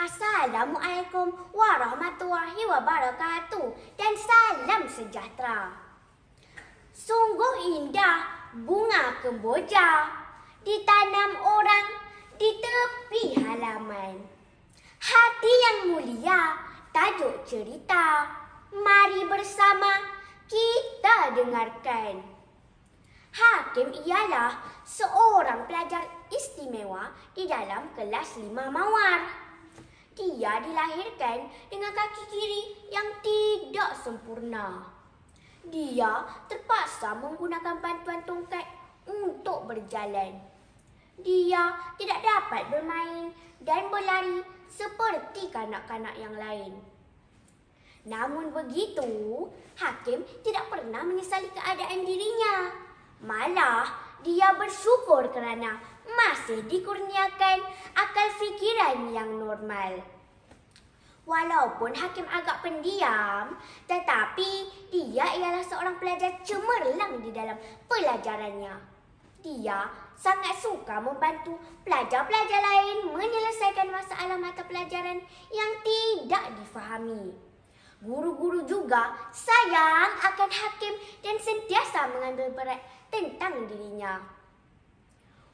Assalamualaikum warahmatullahi wabarakatuh dan salam sejahtera. Sungguh indah bunga kemboja ditanam orang di tepi halaman. Hati yang mulia tajuk cerita, mari bersama kita dengarkan. Hakim ialah seorang pelajar istimewa di dalam kelas 5 Mawar. Dia dilahirkan dengan kaki kiri yang tidak sempurna. Dia terpaksa menggunakan bantuan tongkat untuk berjalan. Dia tidak dapat bermain dan berlari seperti kanak-kanak yang lain. Namun begitu, Hakim tidak pernah menyesali keadaan dirinya. Malah, dia bersyukur kerana masih dikurniakan akal fikiran yang normal. Walaupun Hakim agak pendiam, tetapi dia ialah seorang pelajar cemerlang di dalam pelajarannya. Dia sangat suka membantu pelajar-pelajar lain menyelesaikan masalah mata pelajaran yang tidak difahami. Guru-guru juga sayang akan Hakim dan sentiasa mengambil berat tentang dirinya.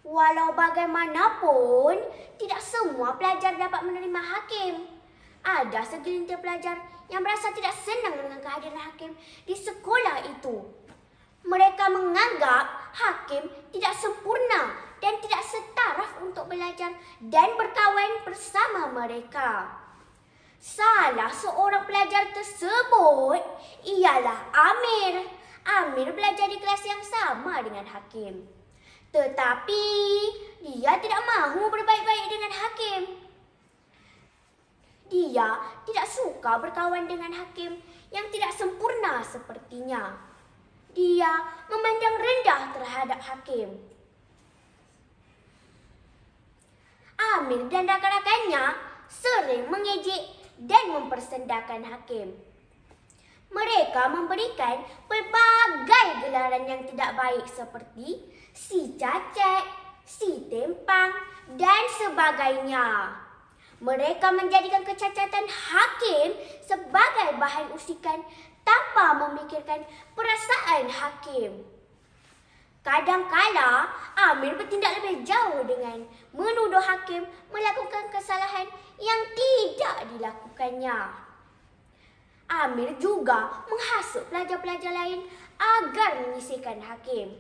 Walau bagaimanapun, tidak semua pelajar dapat menerima Hakim. Ada segelintir pelajar yang merasa tidak senang dengan kehadiran Hakim di sekolah itu. Mereka menganggap Hakim tidak sempurna dan tidak setaraf untuk belajar dan berkawan bersama mereka. Salah seorang pelajar tersebut ialah Amir. Amir belajar di kelas yang sama dengan Hakim. Tetapi dia tidak mahu berbaik-baik dengan Hakim. Dia tidak suka berkawan dengan Hakim yang tidak sempurna sepertinya. Dia memandang rendah terhadap Hakim. Amir dan rakan-rakannya sering mengejek dan mempersendakan Hakim. Mereka memberikan pelbagai gelaran yang tidak baik seperti si cacat, si tempang dan sebagainya. Mereka menjadikan kecacatan Hakim sebagai bahan usikan tanpa memikirkan perasaan Hakim. Kadang-kala Amir bertindak lebih jauh dengan menuduh Hakim melakukan kesalahan yang tidak dilakukannya. Amir juga menghasut pelajar-pelajar lain agar menyisihkan Hakim.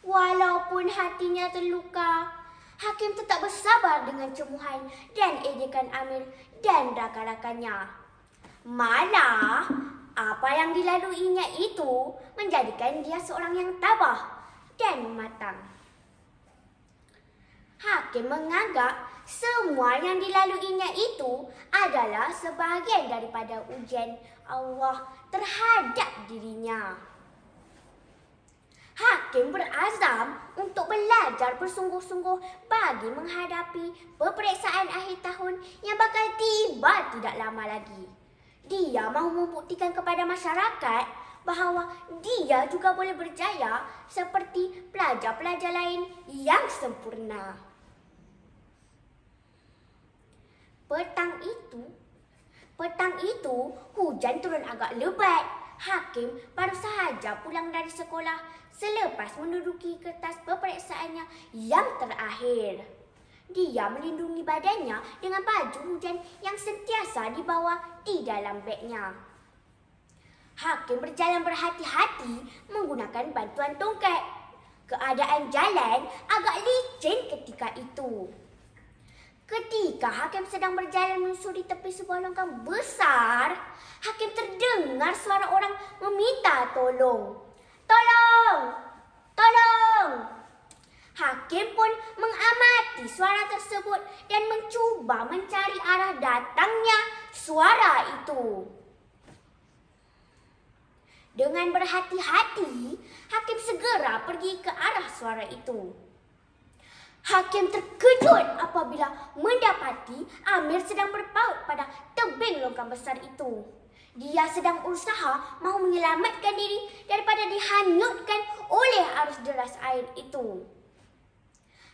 Walaupun hatinya terluka, Hakim tetap bersabar dengan cemuhan dan ejekan Amir dan rakan-rakannya. Malah, apa yang dilaluinya itu menjadikan dia seorang yang tabah dan matang. Hakim menganggap semua yang dilaluinya itu adalah sebahagian daripada ujian Allah terhadap dirinya. Hakim berazam untuk belajar bersungguh-sungguh bagi menghadapi peperiksaan akhir tahun yang bakal tiba tidak lama lagi. Dia mahu membuktikan kepada masyarakat bahawa dia juga boleh berjaya seperti pelajar-pelajar lain yang sempurna. Petang itu hujan turun agak lebat. Hakim baru sahaja pulang dari sekolah selepas menduduki kertas peperiksaannya yang terakhir. Dia melindungi badannya dengan baju hujan yang sentiasa dibawa di dalam begnya. Hakim berjalan berhati-hati menggunakan bantuan tongkat. Keadaan jalan agak licin ketika itu. Ketika Hakim sedang berjalan menyusuri tepi sebuah longkang besar, Hakim terdengar suara orang meminta tolong. Tolong! Tolong! Hakim pun mengamati suara tersebut dan mencuba mencari arah datangnya suara itu. Dengan berhati-hati, Hakim segera pergi ke arah suara itu. Hakim terkejut apabila mendapati Amir sedang berpaut pada tebing longkang besar itu. Dia sedang berusaha mahu menyelamatkan diri daripada dihanyutkan oleh arus deras air itu.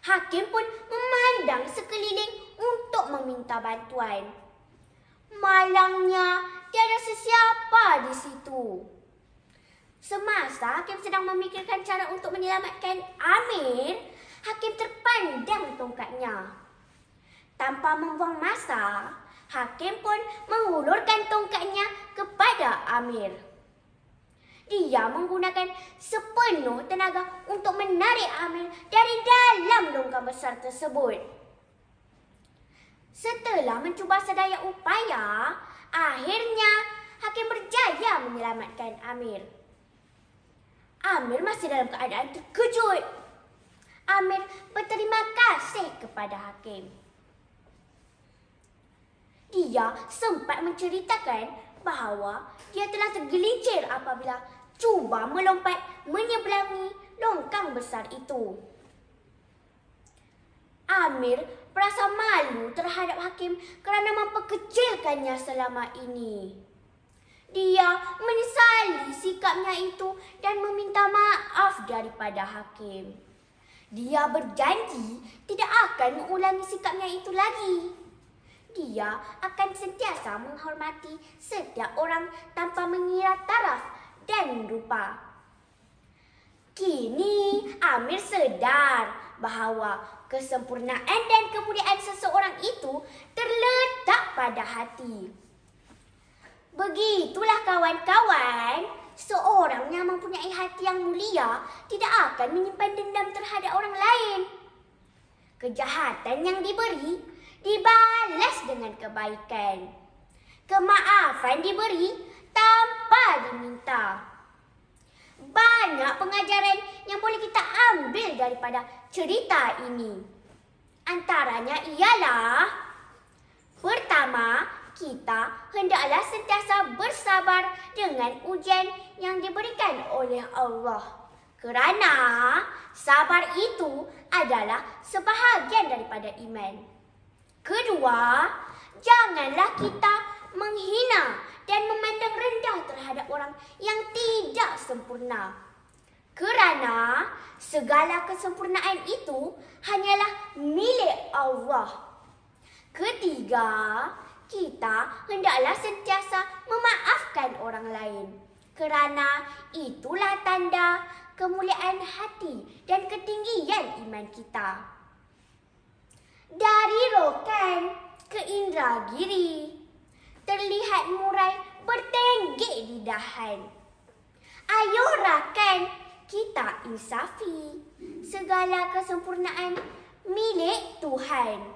Hakim pun memandang sekeliling untuk meminta bantuan. Malangnya, tiada sesiapa di situ. Semasa Hakim sedang memikirkan cara untuk menyelamatkan Amir, Hakim terpandang tongkatnya. Tanpa membuang masa, Hakim pun mengulurkan tongkatnya kepada Amir. Dia menggunakan sepenuh tenaga untuk menarik Amir dari dalam longkang besar tersebut. Setelah mencuba sedaya upaya, akhirnya Hakim berjaya menyelamatkan Amir. Amir masih dalam keadaan terkejut. Amir berterima kasih kepada Hakim. Dia sempat menceritakan bahawa dia telah tergelincir apabila cuba melompat menyeberangi longkang besar itu. Amir merasa malu terhadap Hakim kerana memperkecilkannya selama ini. Dia menyesali sikapnya itu dan meminta maaf daripada Hakim. Dia berjanji tidak akan mengulangi sikapnya itu lagi. Dia akan sentiasa menghormati setiap orang tanpa mengira taraf dan rupa. Kini Amir sedar bahawa kesempurnaan dan kemuliaan seseorang itu terletak pada hati. Begitulah kawan-kawan, seorang yang mempunyai hati yang mulia tidak akan menyimpan dendam terhadap orang lain. Kejahatan yang diberi dibalas dengan kebaikan. Kemaafan diberi tanpa diminta. Banyak pengajaran yang boleh kita ambil daripada cerita ini. Antaranya ialah: pertama, kita hendaklah sentiasa bersabar dengan ujian yang diberikan oleh Allah. Kerana sabar itu adalah sebahagian daripada iman. Kedua, janganlah kita menghina dan memandang rendah terhadap orang yang tidak sempurna. Kerana segala kesempurnaan itu hanyalah milik Allah. Ketiga, kita hendaklah sentiasa memaafkan orang lain. Kerana itulah tanda kemuliaan hati dan ketinggian iman kita. Dari Rokan ke Indragiri, terlihat murai bertenggek di dahan. Ayo rakan, kita insafi. Segala kesempurnaan milik Tuhan.